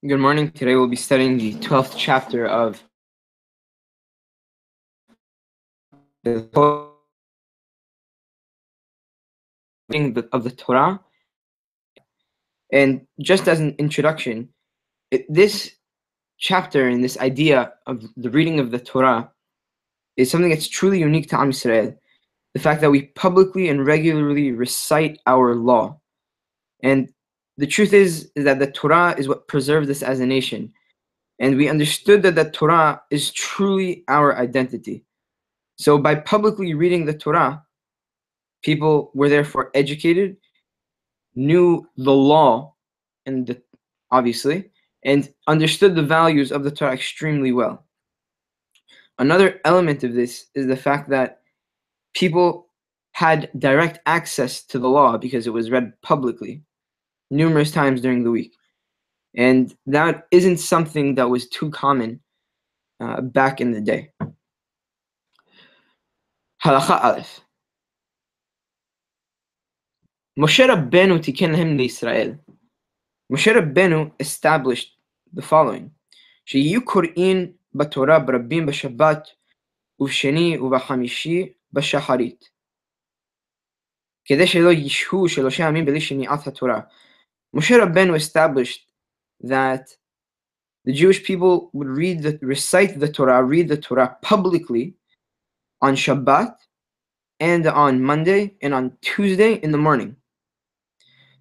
Good morning. Today we'll be studying the 12th chapter of the Torah. And just as an introduction, this chapter and this idea of the reading of the Torah is something that's truly unique to Am Yisrael. The fact that we publicly and regularly recite our law. And the truth is that the Torah is what preserves us as a nation. And we understood that the Torah is truly our identity. So by publicly reading the Torah, people were therefore educated, knew the law, obviously, and understood the values of the Torah extremely well. Another element of this is the fact that people had direct access to the law because it was read publicly numerous times during the week. And that isn't something that was too common back in the day. Halacha Aleph. Moshe Rabbeinu tiken lahem leIsrael. Moshe Rabbeinu established the following: שיהיו קוראים בתורה ברבים בשבת ובשני ובחמישי בשחרית, כדי שלא ישהו 3 ימים בלי שמיעת התורה. Moshe Rabbeinu established that the Jewish people would recite the Torah, read the Torah publicly on Shabbat and on Monday and on Tuesday in the morning,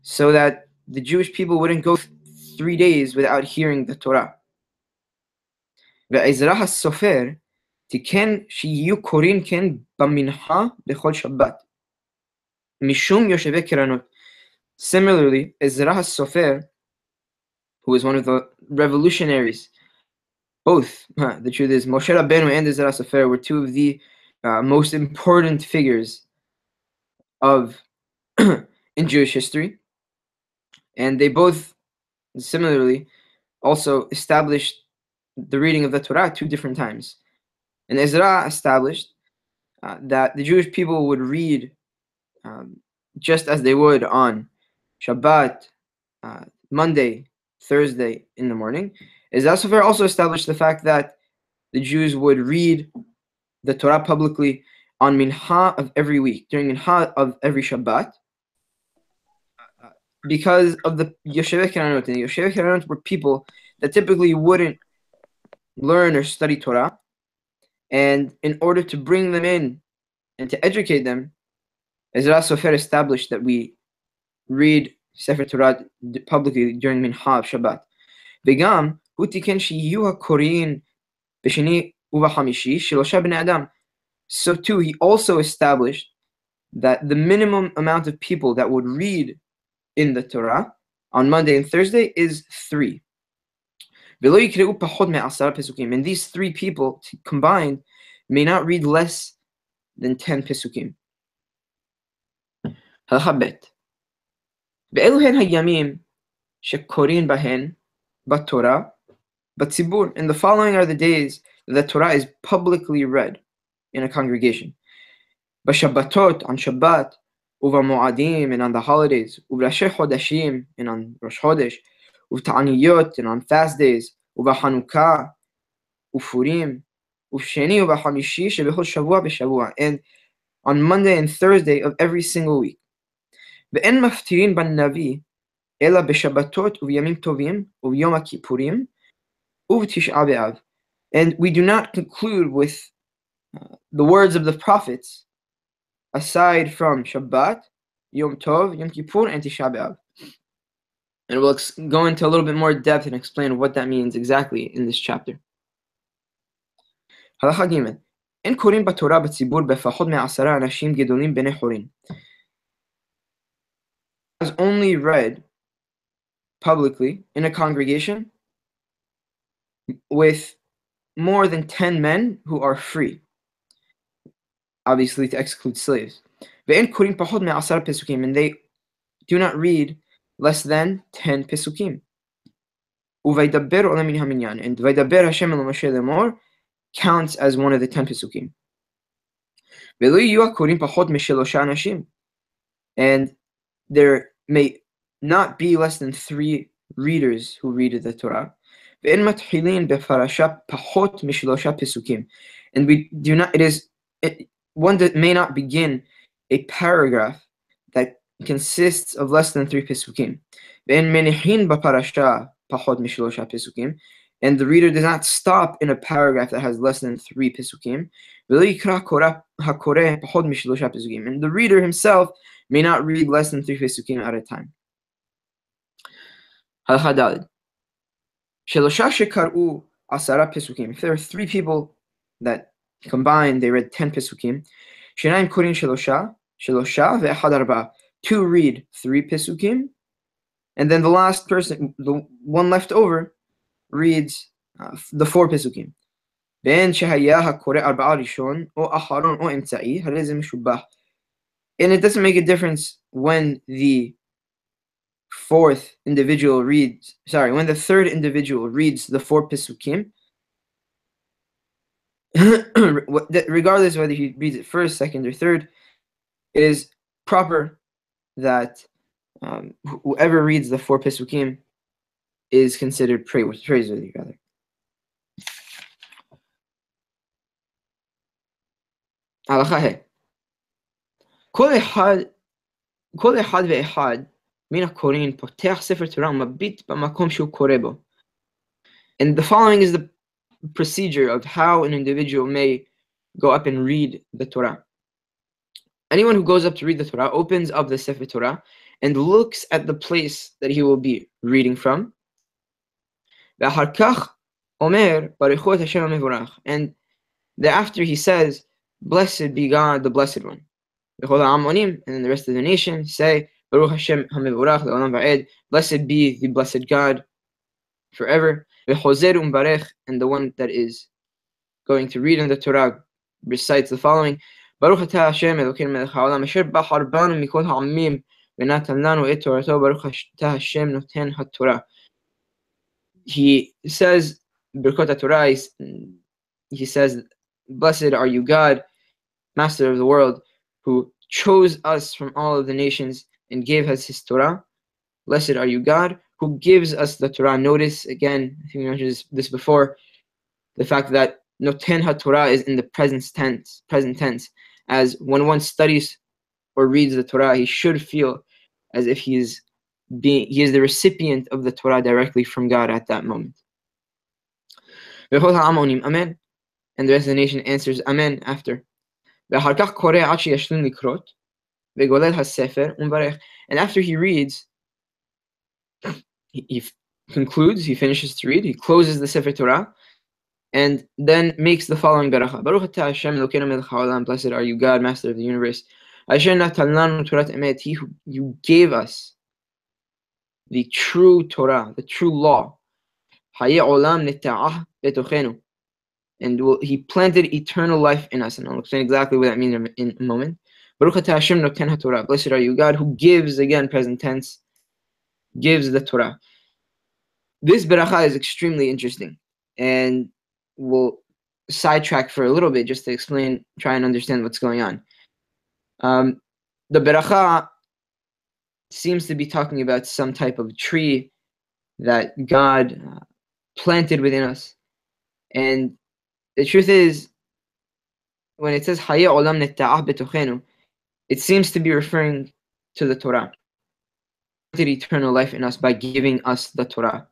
so that the Jewish people wouldn't go 3 days without hearing the Torah. ועזרא הסופר תיקן שיהיו קוראים כן במנחה בכל שבת משום יושבי קרנות. Similarly, Ezra HaSofer, who was one of the revolutionaries, the truth is, Moshe Rabbeinu and Ezra HaSofer were two of the most important figures in Jewish history, and they both similarly also established the reading of the Torah 2 different times. And Ezra established that the Jewish people would read just as they would on Shabbat, Monday, Thursday in the morning. Ezra Sofer also established the fact that the Jews would read the Torah publicly on Mincha of every week, during Mincha of every Shabbat, because of the Yoshevei Keranot. And the Yoshevei Keranot were people that typically wouldn't learn or study Torah. And in order to bring them in and to educate them, Ezra Sofer established that we read Sefer Torah publicly during Mincha of Shabbat. וגם הוא תיקן שיהיו הקוראים בשני ובחמישי 3 בני אדם. So too, he also established that the minimum amount of people that would read in the Torah on Monday and Thursday is 3. ולא יקראו פחות מ10 פסוקים. And these 3 people combined may not read less than 10 פסוקים. הלכה ב' ואלו הן הימים שקוראים בהן בתורה בציבור. And the following are the days that the Torah is publicly read in a congregation. בשבתות, on Shabbat, ובמועדים, and on the holidays, ובראשי חודשים, and on Rosh Chodesh, ובתעניות, and on fast days, ובחנוכה, ופורים, ובשני ובחמישי שבכל שבוע בשבוע, and on Monday and Thursday of every single week. ואין מפטירין בנביא, אלא בשבתות ובימים טובים, וביום הכיפורים, ובתשעה באב. And we do not conclude with the words of the prophets aside from Shabbat, Yom Tov, Yom Kippur, and Tisha B'Av. And we'll go into a little bit more depth and explain what that means exactly in this chapter. הלכה ג' אין קוראים בתורה בציבור בפחות מ10 אנשים גדולים בני חורין. Is only read publicly in a congregation with more than 10 men who are free, obviously to exclude slaves. ואין קוראים פחות מ10 פסוקים, and they do not read less than 10 פסוקים. וידבר עולה מן המניין, and וידבר השם אל משה לאמור counts as one of the 10 פסוקים. ולא יהיו הקוראים פחות מ3 אנשים, and there may not be less than 3 readers who read the Torah. ואין מתחילים בפרשה פחות משלושה פסוקים. And we do not, one that may not begin a paragraph that consists of less than 3 pesukim. ואין מניחין בפרשה פחות משלושה פסוקים. And the reader does not stop in a paragraph that has less than 3 pesukim. ולא יקרא הקורא פחות משלושה פסוקים. And the reader himself may not read less than 3 pesukim at a time. הלכה ד' שלושה שקראו 10 pesukim. If there are 3 people that combined, they read 10 pesukim. שניים קוראים שלושה ואחד 4. 2 read 3 pesukim, and then the last person, the one left over, reads the 4 pesukim. בין שהיה הקורא 4 ראשון או אחרון או אמצעי, הרי זה משובח. And it doesn't make a difference when the third individual reads the 4 pesukim. Regardless whether he reads it first, second, or third, it is proper that whoever reads the 4 pesukim is considered praiseworthy, rather. הלכה ה' כל אחד ואחד מן הקוראים פותח ספר תורה ומביט במקום שהוא קורא בו. And the following is the procedure of how an individual may go up and read the Torah. Anyone who goes up to read the Torah opens up the Sefer Torah and looks at the place that he will be reading from. ואחר כך אומר ברכו את השם המבורך. And thereafter he says, blessed be God, the Blessed One. וכל העם עונים, and then the rest of the nation say, Baruch Hashem HaMevorach Le'olam Va'ed, blessed be the blessed God forever. V'chozer umbarech, and the one that is going to read in the Torah recites the following: Baruch atah Hashem Elokeinu melech haolam asher bachar banu mikol ha'amim v'natan lanu et torato Baruch atah Hashem noten haTorah. He says Birkat Torah. He says, blessed are you, God, Master of the world, who chose us from all of the nations and gave us his Torah. Blessed are you, God, who gives us the Torah. Notice again, I think we mentioned this before, the fact that noten haTorah is in the present tense, as when one studies or reads the Torah, he should feel as if he is the recipient of the Torah directly from God at that moment. Amen. And the rest of the nation answers Amen after. And after he reads, he concludes, he finishes to read, he closes the Sefer Torah, and then makes the following beracha. Baruch atah Hashem Elokeinu melech haolam, blessed are you, God, Master of the universe. Asher natan lanu torat emet, he who you gave us the true Torah, the true law. Hayeh olam neta'ah betochenu. And he planted eternal life in us. And I'll explain exactly what that means in a moment. Baruch atah Hashem noten haTorah. Blessed are you, God, who gives, again, present tense, gives the Torah. This beracha is extremely interesting. And we'll sidetrack for a little bit just to explain, try and understand what's going on. The beracha seems to be talking about some type of tree that God planted within us. And the truth is, when it says Hayeh olam neta'ah betochenu, it seems to be referring to the Torah. Eternal life in us by giving us the Torah.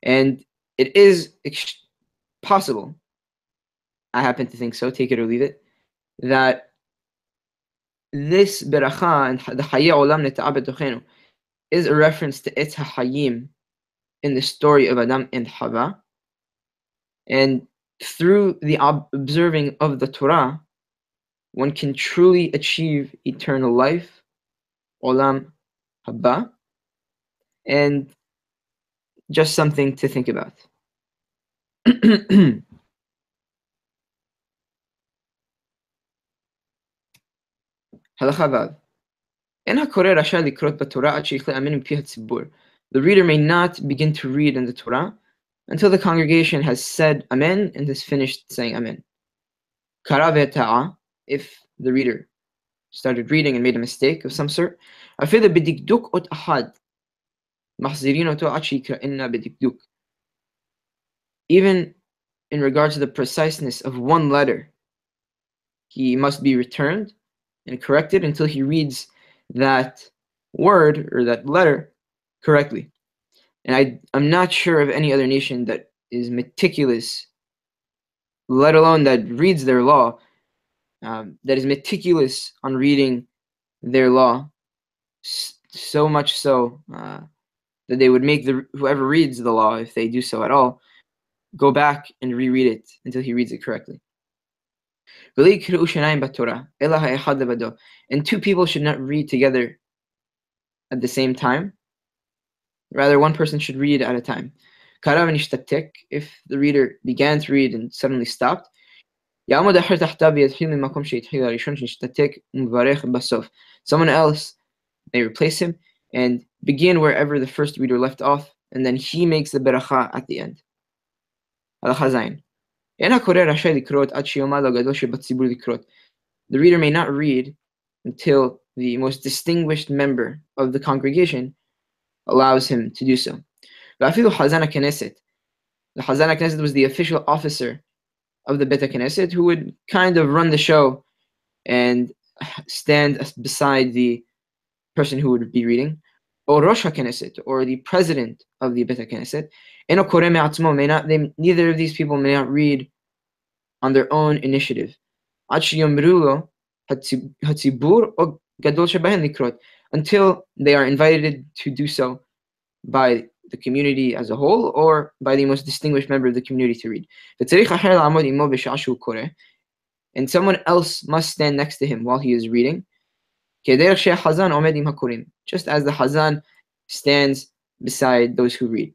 And it is possible, I happen to think so, take it or leave it, that this beracha and the Hayeh olam neta'ah betochenu is a reference to Etz HaHayim in the story of Adam and Hava. And through the observing of the Torah, one can truly achieve eternal life, olam haba, and just something to think about. Halakha vav. En hakoreh rasha likrot b'Torah ad sheyichli amen mipi hatzibur. The reader may not begin to read in the Torah until the congregation has said Amen and has finished saying Amen. Kara ve'ta'a, if the reader started reading and made a mistake of some sort, afila b'dikduk ot ahad, מחזירין אותו עד שיקראנה בדקדוק. Even in regards to the preciseness of one letter, he must be returned and corrected until he reads that word or that letter correctly. And I'm not sure of any other nation that is meticulous, let alone that reads their law, that is meticulous on reading their law, so much so that they would make whoever reads the law, if they do so at all, go back and reread it until he reads it correctly. And two people should not read together at the same time. Rather, one person should read at a time. If the reader began to read and suddenly stopped, someone else may replace him and begin wherever the first reader left off, and then he makes the beracha at the end. The reader may not read until the most distinguished member of the congregation allows him to do so. The Hazan HaKnesset was the official officer of the Bet HaKnesset who would kind of run the show and stand beside the person who would be reading, or Rosh HaKnesset, or the president of the Bet HaKnesset. Neither of these people may not read on their own initiative until they are invited to do so by the community as a whole or by the most distinguished member of the community to read. And someone else must stand next to him while he is reading, just as the Hazan stands beside those who read.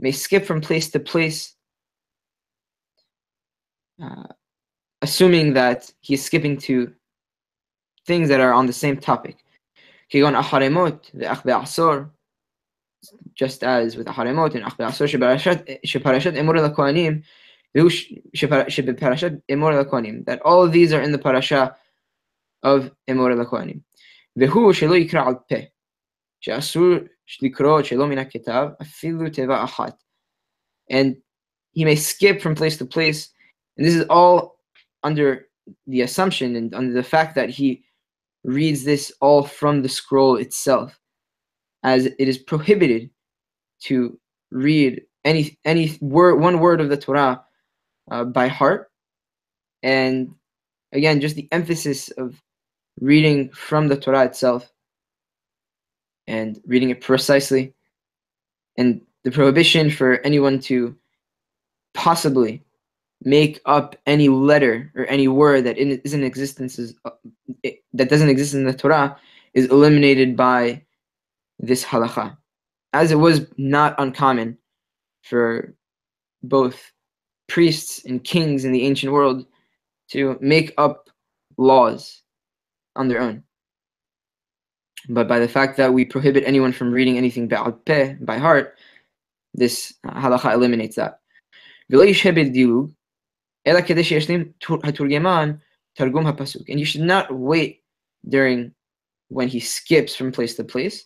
May skip from place to place, assuming that he is skipping to things that are on the same topic. Just as with Aharemot and Achbe'asor sheparashat Emor LaKohanim, that all of these are in the parasha of Emor LaKohanim. Vehu shelo yikra al peh, she'asur likro shelo min haketav afilu teva achat. And he may skip from place to place, and this is all under the assumption and under the fact that he reads this all from the scroll itself, as it is prohibited to read any one word of the Torah by heart. And again, just the emphasis of reading from the Torah itself and reading it precisely, and the prohibition for anyone to possibly make up any letter or any word that is in existence that doesn't exist in the Torah is eliminated by this halakha, as it was not uncommon for both priests and kings in the ancient world to make up laws on their own. But by the fact that we prohibit anyone from reading anything ba'al peh, by heart, this halakha eliminates that. And you should not wait during when he skips from place to place.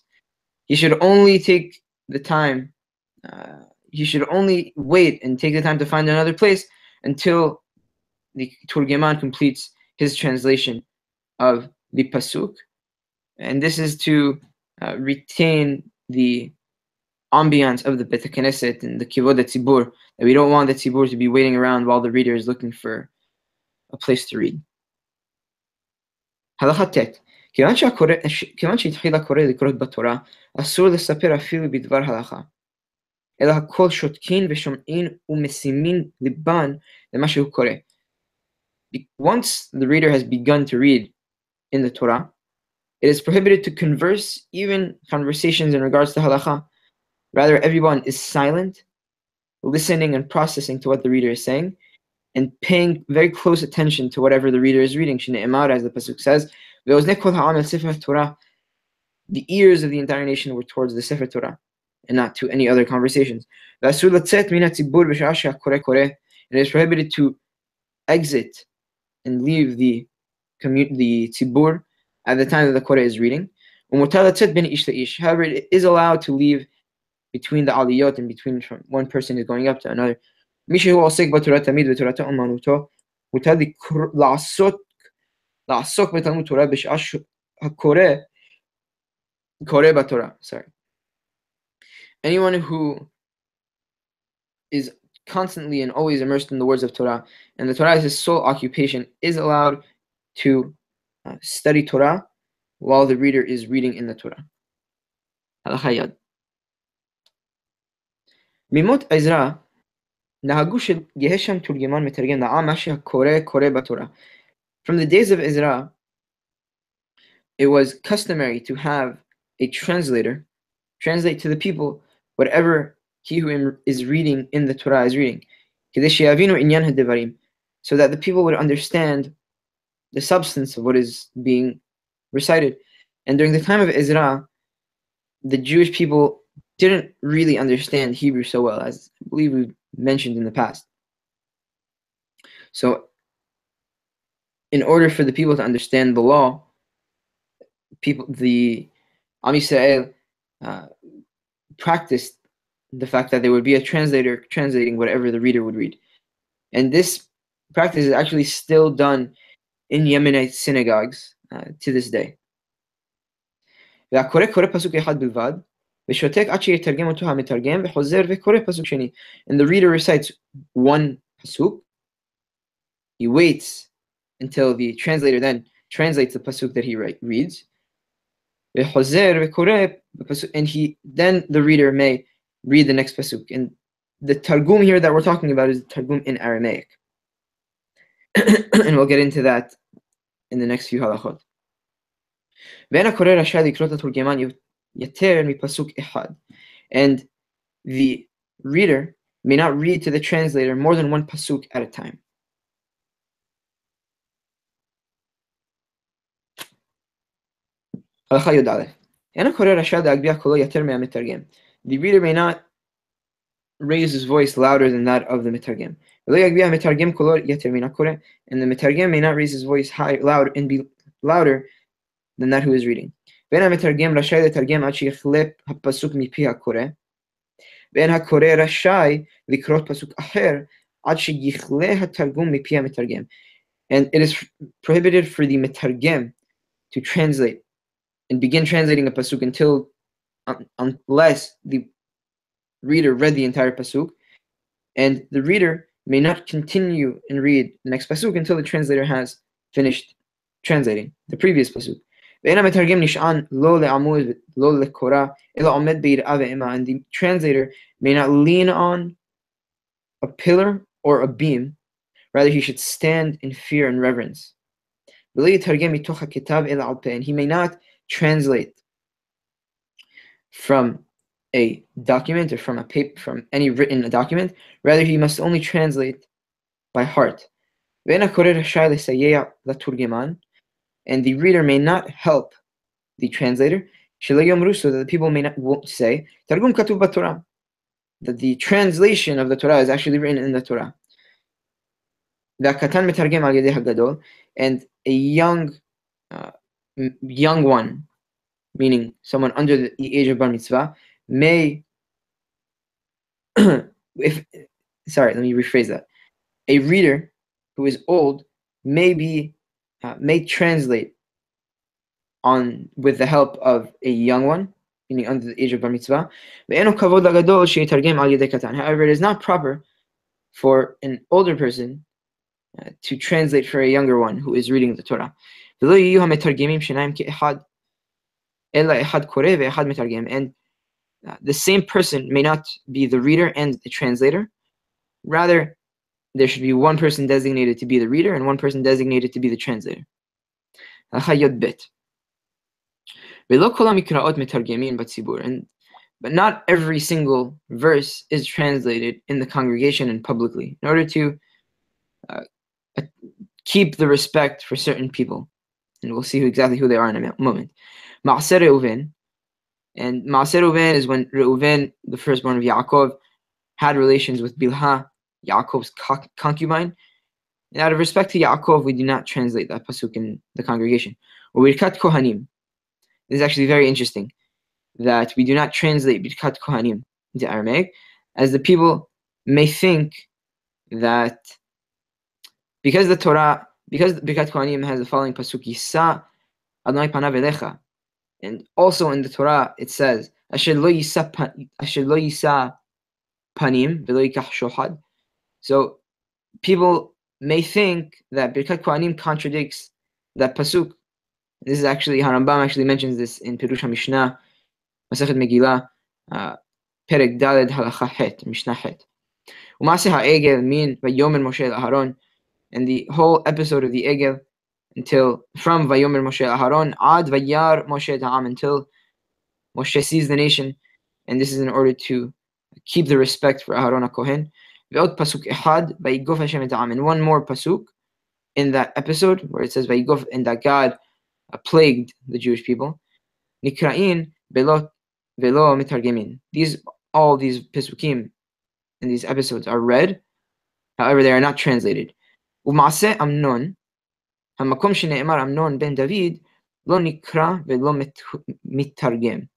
He should only take the time, he should only wait and take the time to find another place until the Turgeman completes his translation of the pasuk. And this is to retain the ambiance of the Bet HaKnesset and the Kivod HaTzibur, that we don't want the Tzibur to be waiting around while the reader is looking for a place to read. Halacha tet. כיוון שהתחיל הקורא לקרות בתורה, אסור לספר אפילו בדבר הלכה, אלא הכל שותקין ושומעים ומשימים ליבן למה שהוא קורא. Once the reader has begun to read in the Torah, it is prohibited to converse, even conversations in regards to halacha. Rather, everyone is silent, listening and processing to what the reader is saying, and paying very close attention to whatever the reader is reading. Shne'emar, as the pasuk says, the ears of the entire nation were towards the Sefer Torah and not to any other conversations. And and it is prohibited to exit and leave the tzibur at the time that the Qur'an is reading. However, it is allowed to leave between the aliyot and between one person is going up to another. Sorry. Anyone who is constantly and always immersed in the words of Torah, and the Torah is his sole occupation, is allowed to study Torah while the reader is reading in the Torah. Mimot Ezra from the days of Ezra, it was customary to have a translator translate to the people whatever he who is reading in the Torah is reading, so that the people would understand the substance of what is being recited. And during the time of Ezra, the Jewish people didn't really understand Hebrew so well, as I believe we mentioned in the past. So in order for the people to understand the law, the Am Yisrael practiced the fact that there would be a translator translating whatever the reader would read. And this practice is actually still done in Yemenite synagogues to this day. And the reader recites one pasuk. He waits until the translator then translates the pasuk that he reads. And the reader may read the next pasuk. And the targum here that we're talking about is the targum in Aramaic. And we'll get into that in the next few halachot. And the reader may not read to the translator more than one pasuk at a time. The reader may not raise his voice louder than that of the mitargem. And the mitargem may not raise his voice loud and be louder than that who is reading. And it is prohibited for the mitargem to translate and begin translating a pasuk unless the reader read the entire pasuk, and the reader may not continue and read the next pasuk until the translator has finished translating the previous pasuk. And the translator may not lean on a pillar or a beam, rather he should stand in fear and reverence. And he may not translate from a document or from a paper, from any written document, rather he must only translate by heart. And the reader may not help the translator, so that the people won't say that the translation of the Torah is actually written in the Torah. And a young one, meaning someone under the age of bar mitzvah, let me rephrase that. A reader who is old may translate with the help of a young one, meaning under the age of bar mitzvah. However, it is not proper for an older person to translate for a younger one who is reading the Torah. And the same person may not be the reader and the translator. Rather, there should be one person designated to be the reader and one person designated to be the translator. But not every single verse is translated in the congregation and publicly, in order to keep the respect for certain people. And we'll see exactly who they are in a moment. Ma'aser Reuven. And Ma'aser Reuven is when Reuven, the firstborn of Yaakov, had relations with Bilhah, Yaakov's concubine. And out of respect to Yaakov, we do not translate that pasuk in the congregation. Birkat Cohanim. This is actually very interesting that we do not translate Birkat Cohanim into Aramaic, as the people may think that because Birkat Kohanim has the following pasuk, Yisa Adonai panav elecha, and also in the Torah it says Asher lo yisa panim v'lo yikach shohad. So people may think that Birkat Kohanim contradicts that pasuk. This is actually Harambam actually mentions this in Pirush HaMishnah, Masechet Megillah, Perek Daled Halacha Het, Mishnah Het. U'maseh ha'egel min vayomer Moshe Aharon. And the whole episode of the Egel, from Vayomer Moshe Aharon ad Vayar Moshe Ta'am, until Moshe sees the nation, and this is in order to keep the respect for Aharon HaKohen. Ve'od pasuk ehad Vayigof Hashem Ta'am, and one more pasuk in that episode where it says Vayigof, and that God plagued the Jewish people. Nikra'in Velo Mitargemin. All these pasukim in these episodes are read, however they are not translated. U'maseh Amnon, hamakom shene'emar Amnon ben David, lo nikra ve'lo mitargem.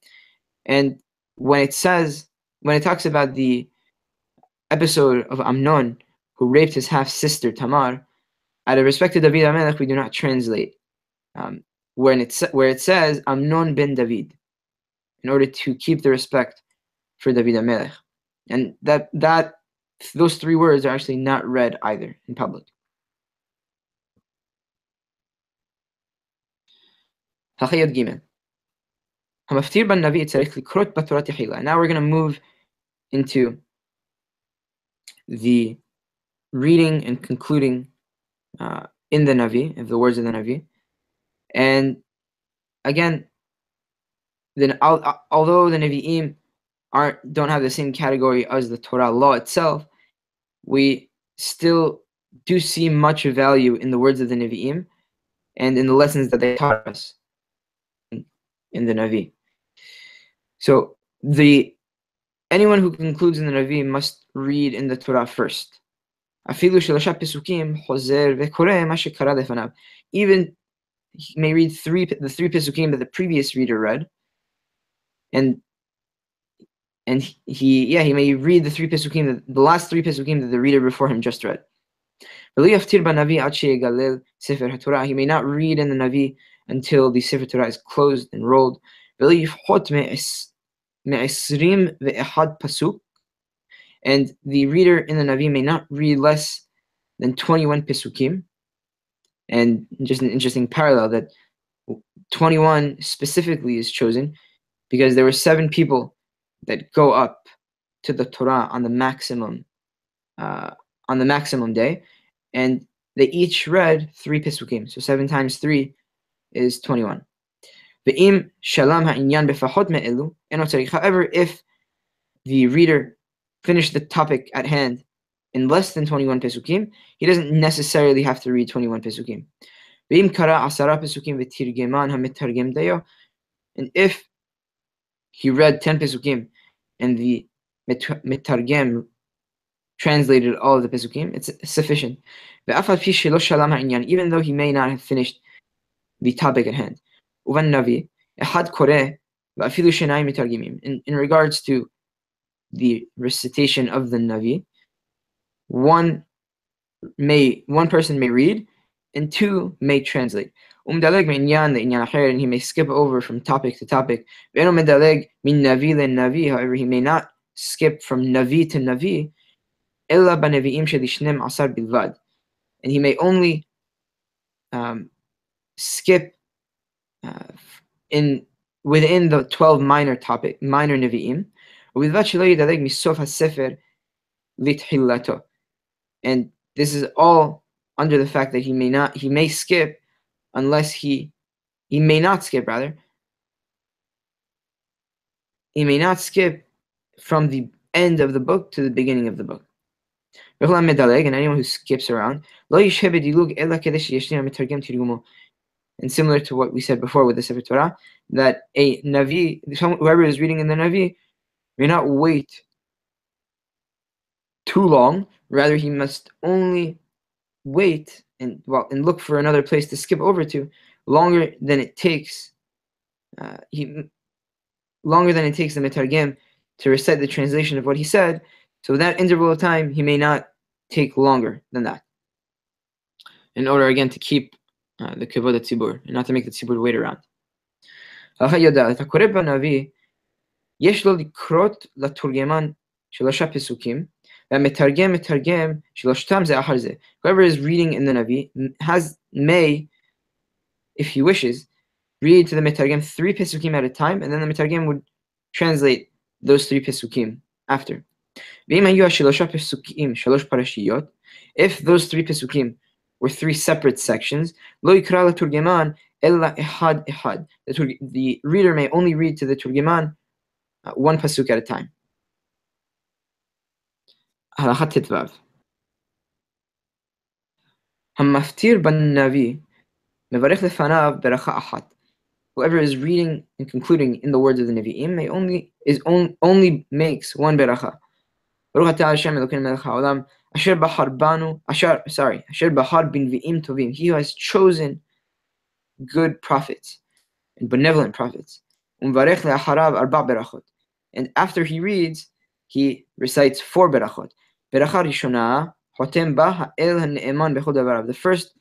And when it talks about the episode of Amnon who raped his half sister Tamar, out of respect to David HaMelech, we do not translate where it says Amnon ben David, in order to keep the respect for David HaMelech, and those three words are actually not read either in public. Now we're going to move into the reading and concluding in the Navi, of the words of the Navi. And again, although the Navi'im don't have the same category as the Torah law itself, we still do see much value in the words of the Navi'im and in the lessons that they taught us in the Navi. So anyone who concludes in the Navi must read in the Torah first. Even he may read the three pasukim that the previous reader read, and he may read the three pasukim, the last three pasukim that the reader before him just read. He may not read in the Navi until the Sefer Torah is closed and rolled. And the reader in the Navi may not read less than 21 pesukim. And just an interesting parallel that 21 specifically is chosen because there were 7 people that go up to the Torah on the maximum day, and they each read 3 pesukim. So 7 times 3 is 21. However, if the reader finished the topic at hand in less than 21 pesukim, he doesn't necessarily have to read 21 pesukim. And if he read 10 pesukim and the mitargem translated all of the pesukim, it's sufficient. Even though he may not have finished the topic at hand. In regards to the recitation of the Navi, one person may read and 2 may translate. And he may skip over from topic to topic. However, he may not skip from Navi to Navi. And he may only skip within the 12 minor Nevi'im. And this is all under the fact that he may not skip from the end of the book to the beginning of the book. And anyone who skips around, and similar to what we said before with the Sefer Torah, that a Navi, whoever is reading in the Navi, may not wait too long. Rather, he must only wait and look for another place to skip over to longer than it takes the Metargem to recite the translation of what he said. So that interval of time, he may not take longer than that, in order again to keep the kavod tzibur and not to make the tzibur wait around. יש לו לקרות לתורגמן שלושה פסוקים, והמתרגם מתרגם שלושתם זה אחר זה. Whoever is reading in the Navi may, if he wishes, read to the metargem 3 pesukim at a time, and then the metargem would translate those 3 pesukim after. ואם היו השלושה פסוקים 3 פרשיות, if those 3 pesukim were 3 separate sections, לא יקרא לתורגמן אלא אחד אחד. The reader may only read to the turgeman 1 pasuk at a time. הלכה ט"ו. המפטיר בנביא מברך לפניו ברכה אחת. Whoever is reading and concluding in the words of the Nevi'im only makes one beracha. ברוך אתה השם אלוקינו מלך העולם אשר בחר בנביאים טובים. He who has chosen good prophets and benevolent prophets. ומברך לאחריו 4 ברachot. And after he reads, he recites 4 berachot. ברכה ראשונה, חותם בה האל הנאמן בכל דבריו. The first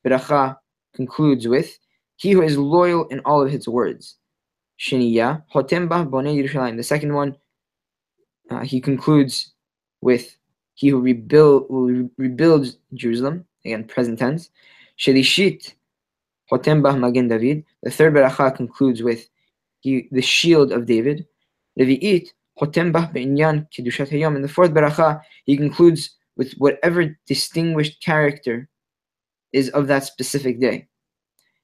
beracha concludes with, he who is loyal in all of his words. שנייה, חותם בה בונה ירושלים. The second one, he concludes with, he who rebuilds Jerusalem. Again, present tense. שלישית, חותם בה מגן דוד. The third beracha concludes with, the shield of David. רביעית, חותם בה בעניין קדושת היום. In the fourth beracha, he concludes with whatever distinguished character is of that specific day.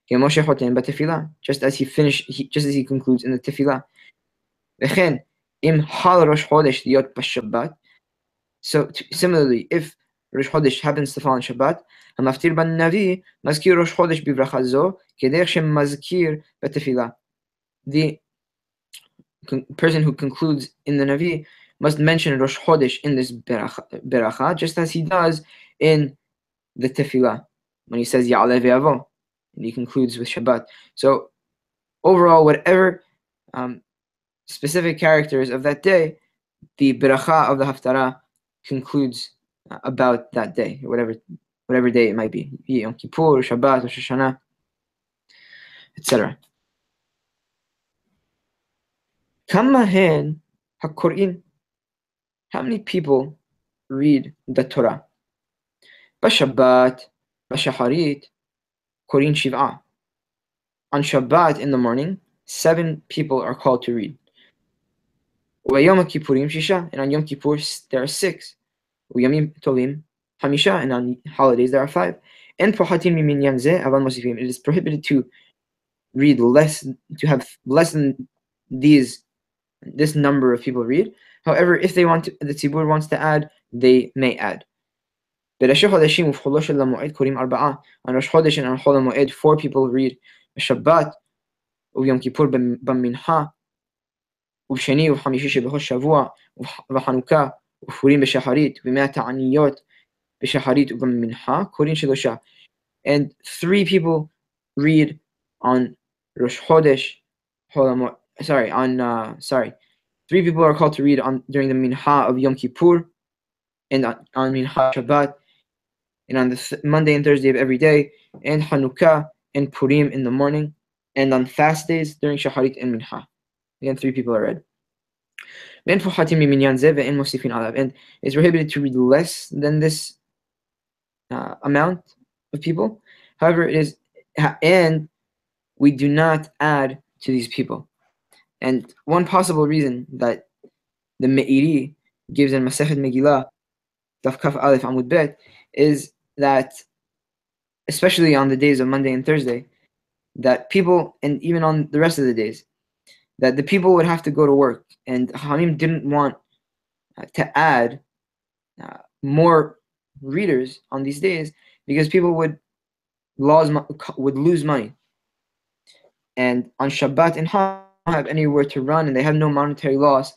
כמשה חותם בתפילה, just as he concludes in the tefila. וכן, אם חל ראש חודש להיות בשבת, so similarly, if ראש חודש happens to fall on Shabbat, המפטיר בנביא מזכיר ראש חודש בברכה זו, כדרך שמזכיר בתפילה. The person who concludes in the Navi must mention Rosh Chodesh in this beracha, just as he does in the Tefila, when he says Ya'aleh ve'avo, and he concludes with Shabbat. So overall, whatever specific characters of that day, the beracha of the Haftarah concludes about that day, whatever day it might be, Yom Kippur, Shabbat, Rosh Hashanah, etc. Kama hen hakorin. How many people read the Torah? Bashabbat, bashaharit, korin shiv'ah. On Shabbat in the morning, 7 people are called to read. Yom Kippurim shisha, and on Yom Kippur there are 6. Yamim tovim hamisha, and on holidays there are 5. And pohatim minyan zeh aval mosifim. It is prohibited to read to have less than this number of people read. However, if they want to, the tzibur wants to add, they may add. On Rosh Chodesh and on Chol HaMoed, 4 people read. Shabbat, Yom Kippur b'mincha, ובשני ובחמישי שבכל שבוע, ובחנוכה, ובפורים בשחרית, ובמאה תעניות בשחרית ובמנחה, קוראים שלושה. And 3 people read on Rosh Chodesh, 3 people are called to read during the Minha of Yom Kippur, and on Minha Shabbat, and on the Monday and Thursday of every day, and Hanukkah and Purim in the morning, and on fast days during Shacharit and Minha. Again, 3 people are read. And it's prohibited to read less than this amount of people. However, and we do not add to these people. And one possible reason that the Me'iri gives in Masechet Megillah, Daf Kaf Aleph Amud Bet, is that, especially on the days of Monday and Thursday, that people, and even on the rest of the days, that the people would have to go to work. And Cohanim didn't want to add more readers on these days, because people would lose money. And on Shabbat and Hajj, don't have anywhere to run, and they have no monetary loss.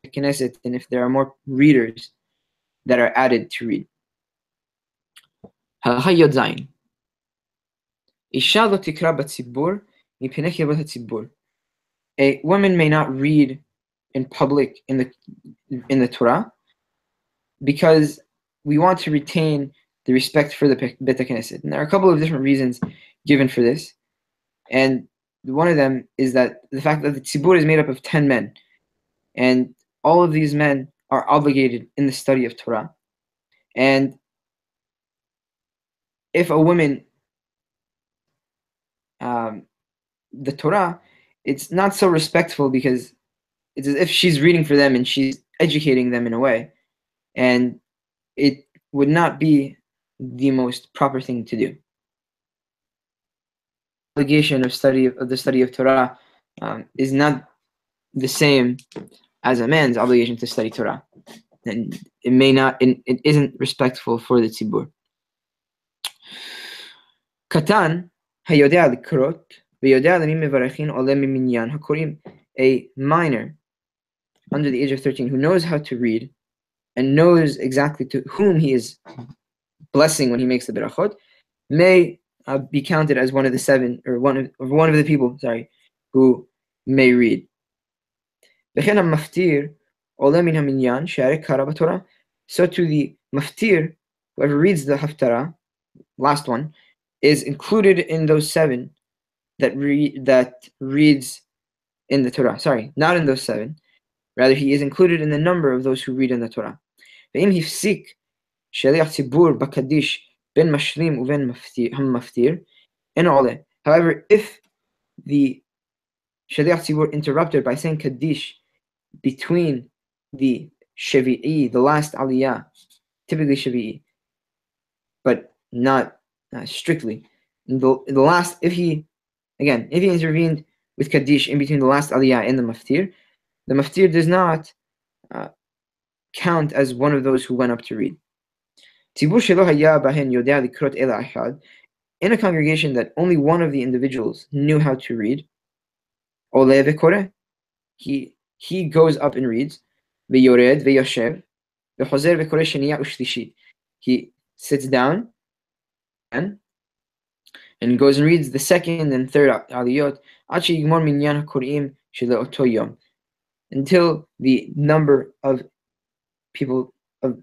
Knesset, and if there are more readers that are added to read. Halacha Yod Zayin. Isha lo tikra b'tzibur mipnei chiyuvot hatzibur. A woman may not read in public in the Torah because we want to retain the respect for the Bet HaKnesset. And there are a couple of different reasons given for this. And one of them is that the fact that the tzibur is made up of 10 men. And all of these men are obligated in the study of Torah. And if a woman, the Torah, it's not so respectful because it's as if she's reading for them and she's educating them in a way. And it would not be the most proper thing to do. The obligation of the study of Torah is not the same as a man's obligation to study Torah, and it isn't respectful for the tzibur. Katan hayodea likrot v'yodea lemim mevarachin oleh miminyan hakorim. A minor under the age of 13 who knows how to read and knows exactly to whom he is blessing when he makes the berachot may be counted as one of the seven, or one of the people, who may read. So to the maftir, whoever reads the haftarah, last one, is included in those seven that reads in the Torah. Sorry, not in those seven. Rather, he is included in the number of those who read in the Torah. However, if the Shaliach Tzibur interrupted by saying Kaddish between the Shavi'i, the last Aliyah, typically Shavi'i, but not strictly. The last, if he intervened with Kaddish in between the last Aliyah and the Maftir does not count as one of those who went up to read. In a congregation that only one of the individuals knew how to read, he goes up and reads. He sits down and goes and reads the second and third aliyot until the number of people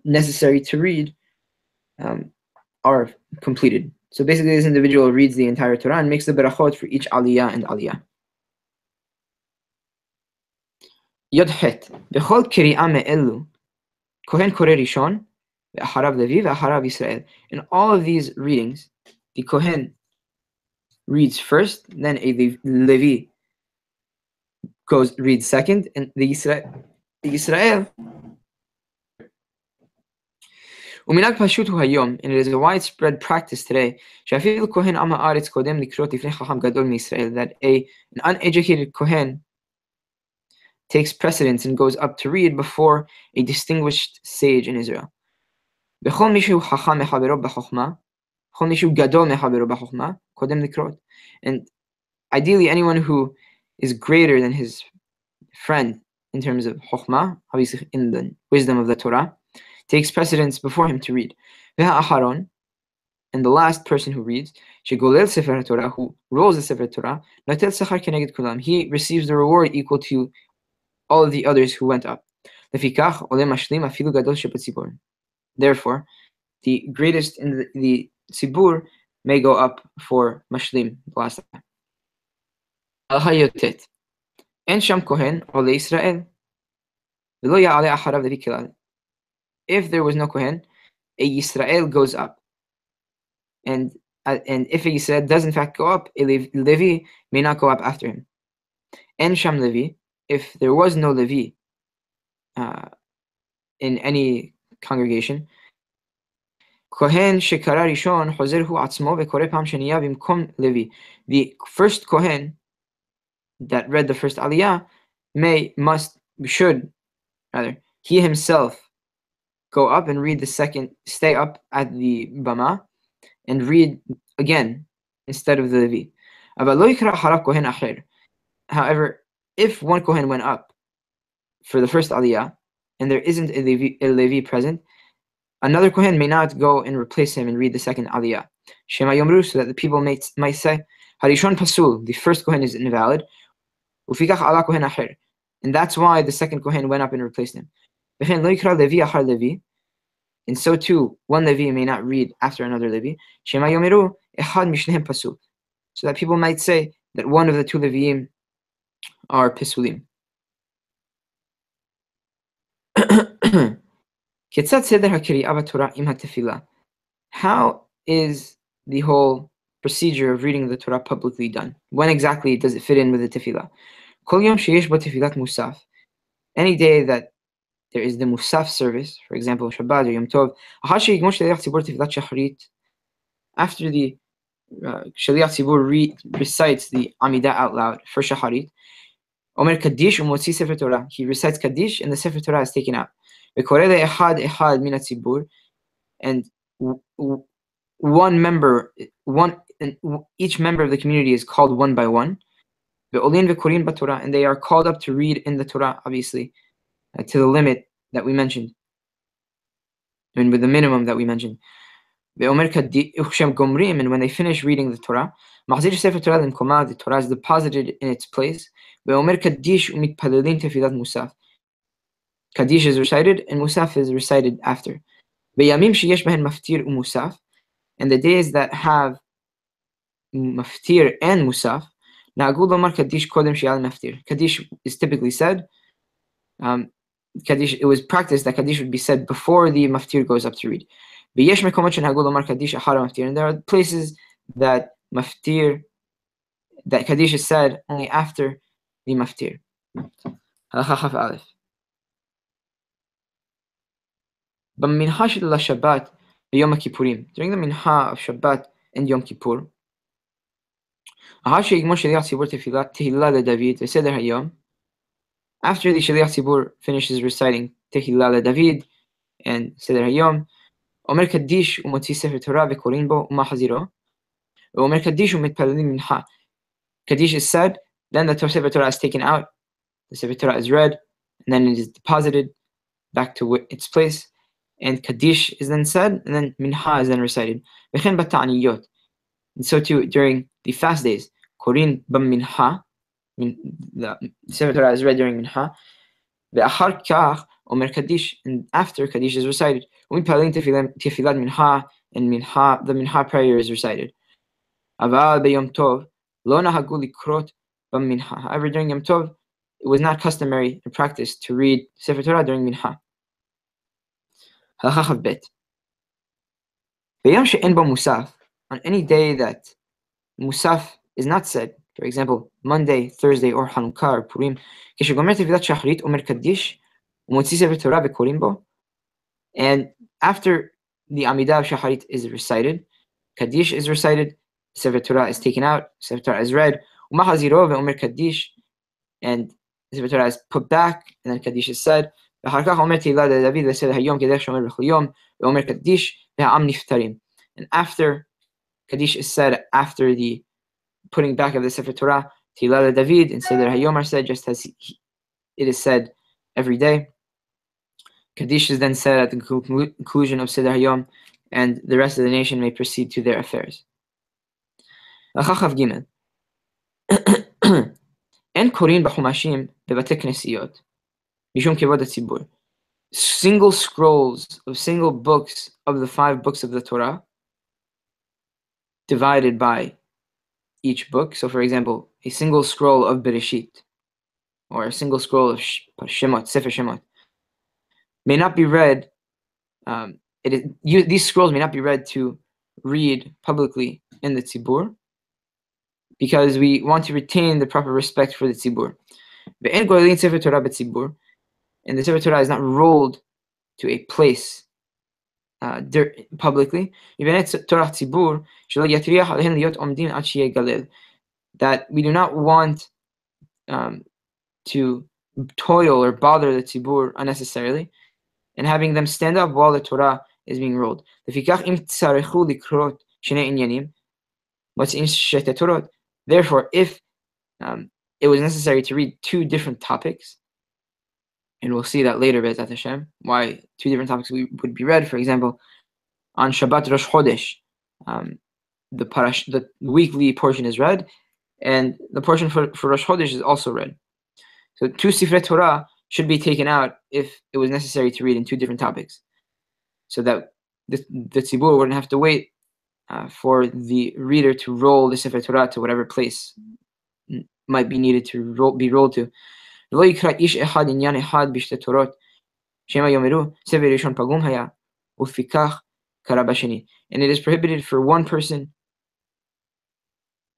necessary to read are completed. So basically, this individual reads the entire Torah and makes the berachot for each aliyah and aliyah. Yod Het. Bechol kiri'ah me'elu, Kohen koreh rishon, ve'acharav Levi, ve'acharav Yisrael. In all of these readings, the Kohen reads first, then a Levi reads second, and the Yisrael. Uminag pashut hu hayom, and it is a widespread practice today, shafil kohen am haaretz kodem likrot lifnei chacham gadol miYisrael, that an uneducated Kohen takes precedence and goes up to read before a distinguished sage in Israel. Bechol mishu chacham mechavero b'chochma, bechol mishu gadol mechavero b'chochma, kodem likrot. And ideally, anyone who is greater than his friend in terms of chochma, obviously in the wisdom of the Torah, takes precedence before him to read. Ve'ha'acharon, and the last person who reads, shegolel sefer Torah, who rolls the sefer Torah, notel sachar keneged kulam, he receives the reward equal to all of the others who went up. Lefikach ole mashlim afilu gadol shebetzibur. Therefore, the greatest in the tzibur may go up for mashlim, the last time. Al-Hayotet. En sham kohen ole Israel. V'lo ya'ale acharav Levi kilal. If there was no Kohen, a Yisrael goes up. And if a Yisrael does in fact go up, a Levi may not go up after him. En sham Levi, if there was no Levi in any congregation, Kohen shekara rishon hozer hu atzmo vekoreh pam sheniya bimkom Levi. The first Kohen that read the first Aliyah should he himself go up and read the second, stay up at the Bama and read again instead of the Levi. However, if one Kohen went up for the first Aliyah and there isn't a Levi present, Another Kohen may not go and replace him and read the second Aliyah. Shema Yomru, so that the people might say, Harishon Pasul, the first Kohen is invalid. Ufikach ala Kohen Acher. And that's why the second Kohen went up and replaced him. V'chen lo yikra Levi achar Levi. And so too, one Levi may not read after another Levi. Shema Yomeru, Echad Mishnehem Pasul. So that people might say that one of the two Leviim are Pisulim. How is the whole procedure of reading the Torah publicly done? When exactly does it fit in with the Tefila? Any day that there is the Musaf service, for example, Shabbat or Yom Tov, after the Shaliach Tzibur recites the Amidah out loud for Shacharit, Omer Kaddish umotzi Sefer Torah. He recites Kaddish and the Sefer Torah is taken out. Vekorele echad min hatzibur, and each member of the community is called one by one. Ve'olin vekorin b'Torah, and they are called up to read in the Torah, obviously, to the limit that we mentioned, and with the minimum that we mentioned. Ve'omer Kaddish uchshem gomrim, and when they finish reading the Torah, Mahzir Sefer Torah l'mkoma, the Torah is deposited in its place. Ve'omer Kaddish u'mitpalelin tefilat musaf. Kaddish is recited and Musaf is recited after. Ve'yamim sheyesh behen maftir u'musaf, and the days that have maftir and musaf, na'agul lomar Kaddish kodem she'al maftir. Kaddish is typically said. Kaddish, it was practiced that Kaddish would be said before the maftir goes up to read. Ve'yesh mekomot she'na'agul lomar Kaddish achara maftir, and there are places that Kaddish is said only after the maftir. Halacha Chaf Aleph. B'mincha shel Shabbat v'Yom Kippurim, during the mincha of Shabbat and Yom Kippur, after the Shaliach Tzibur finishes reciting Tehillah LeDavid and Seder Hayom, Omer Kaddish u'motzi Sefer Torah v'korin bo u'machaziro, Omer Kaddish u'mitpalelim mincha. Kaddish is said, then the Sefer Torah is taken out, the Sefer Torah is read, and then it is deposited back to its place, and Kaddish is then said, and then Mincha is then recited. And so too, during the fast days, Korin bam Mincha, the Sefer Torah is read during Mincha, Ve'achar kach Omer Kaddish, and after Kaddish is recited, Tefilat Mincha, and Mincha, the Mincha prayer is recited. Aval beYom Tov, lo nahagu likrot bam Mincha. However, during Yom Tov, it was not customary or practice to read Sefer Torah during Mincha. Halacha Chav Bet. B'yom she'en bo musaf, on any day that musaf is not said, for example, Monday, Thursday, or Hanukkah or Purim, כשגומר תפילת שחרית אומר קדיש ומוציא ספר תורה וקוראים בו, and after the Amidah of Shacharit is recited, Kaddish is recited, Sefer Torah is taken out, Sefer Torah is read, ומחזירו ואומר קדיש, and Sefer Torah is put back, and then Kaddish is said, ואחר כך אומר תהילה לדוד וסדר היום כדרך שאומר בכל יום, ואומר קדיש והעם נפטרים. And after Kaddish is said, after the putting back of the Sefer Torah, Tefila David and Seder Hayom are said, just as it is said every day. Kaddish is then said at the conclusion of Seder Hayom, and the rest of the nation may proceed to their affairs. Chachav Gimel. En korin b'chumashim bebate knesiyot mishum kevod hatzibur. Single scrolls of single books of the 5 books of the Torah, divided by each book. So, for example, a single scroll of Bereshit, or a single scroll of Shemot, Sefer Shemot, may not be read. These scrolls may not be read to read publicly in the tzibur, because we want to retain the proper respect for the tzibur. And the Sefer Torah is not rolled to a place publicly, that we do not want to toil or bother the tzibur unnecessarily, and having them stand up while the Torah is being rolled. Therefore, if it was necessary to read 2 different topics, And we'll see that later, Be'ezat Hashem, why two different topics would be read. For example, on Shabbat Rosh Chodesh, the weekly portion is read, and the portion for Rosh Chodesh is also read. So two Sifrei Torah should be taken out if it was necessary to read in two different topics, so that the tzibur wouldn't have to wait for the reader to roll the Sifrei Torah to whatever place might be needed to be rolled to. And it is prohibited for one person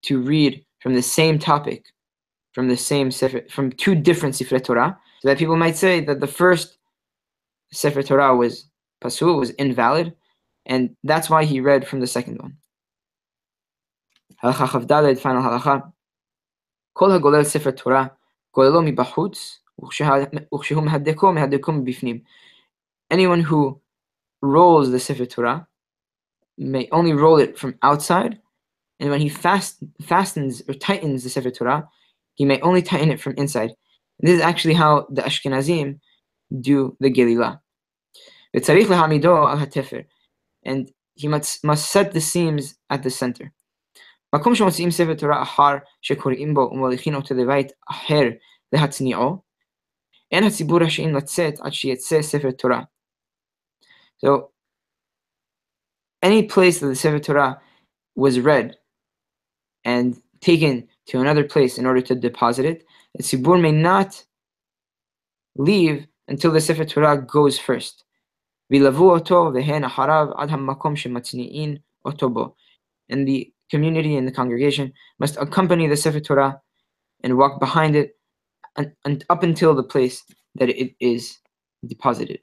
to read from the same topic, from two different Sifrei Torah, so that people might say that the first Sefer Torah was pasul, was invalid, and that's why he read from the second one. Halacha Chavdaled, final halacha. Kol hagolel Sefer Torah, golelo mibachutz, ukshehu mehadeko mibifnim. Anyone who rolls the Sefer Torah may only roll it from outside, and when he fastens or tightens the Sefer Torah, he may only tighten it from inside. And this is actually how the Ashkenazim do the Gelilah. And he must set the seams at the center. מקום שמוציאים ספר תורה אחר שקוראים בו ומוליכים אותו לבית אחר להצניעו, אין הציבור רשאים לצאת עד שיצא ספר תורה. So, any place that the Sefer Torah was read and taken to another place in order to deposit it, the tzibur may not leave until the Sefer Torah goes first. וילוו אותו והן אחריו עד המקום שמצניעין אותו בו. And the community and the congregation must accompany the Sefer Torah and walk behind it and up until the place that it is deposited.